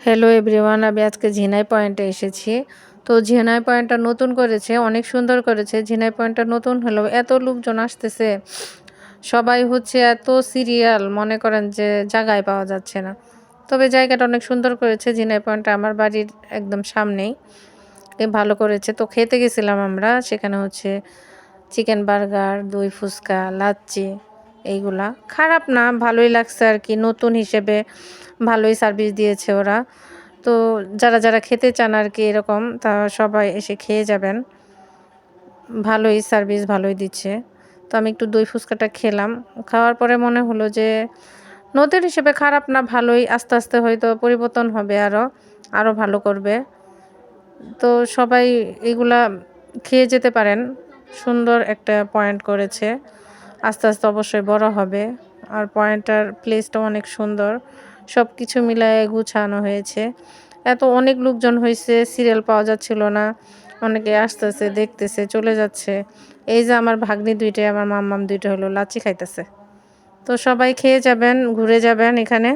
Hello everyone, আমি আজকে ঝিনাই পয়েন্টে এসেছি। তো ঝিনাই পয়েন্টটা নতুন করেছে, অনেক সুন্দর করেছে। ঝিনাই পয়েন্টটা নতুন হলেও এত লোকজন আসতেছে, সবাই হচ্ছে এত সিরিয়াল, মনে করেন যে জায়গায় পাওয়া যাচ্ছে না। তবে জায়গাটা অনেক সুন্দর করেছে। ঝিনাই পয়েন্টটা আমার বাড়ির একদম সামনেই, ভালো করেছে। তো খেতে গেছিলাম আমরা, সেখানে হচ্ছে চিকেন বার্গার, দই ফুচকা, লাচ্ছি এইগুলা। খারাপ না, ভালোই লাগছে আর কি। নতুন হিসেবে ভালোই সার্ভিস দিয়েছে ওরা। তো যারা খেতে চান আর কি এরকম, তা সবাই এসে খেয়ে যাবেন। ভালোই সার্ভিস, ভালোই দিচ্ছে। তো আমি একটু দই ফুচকাটা খেলাম। খাওয়ার পরে মনে হলো যে নতুন হিসেবে খারাপ না, ভালোই। আস্তে হয়তো পরিবর্তন হবে আরও ভালো করবে। তো সবাই এগুলা খেয়ে যেতে পারেন। সুন্দর একটা পয়েন্ট করেছে। আস্তে অবশ্যই বড় হবে। আর পয়েন্টটার প্লেসটা অনেক সুন্দর। সবকিছু মিলায়ে গুছানো হয়েছে। অনেক লোকজন হইছে, সিরিয়াল পাওয়া যাচ্ছিল না। অনেকে আসতেছে, দেখতেছে, চলে যাচ্ছে। এই যে আমার ভাগ্নি ২ টায়, আমার মাম্মাম ২ টা হলো লাচ্ছি খাইতেছে। তো সবাই খেয়ে যাবেন, ঘুরে যাবেন এখানে।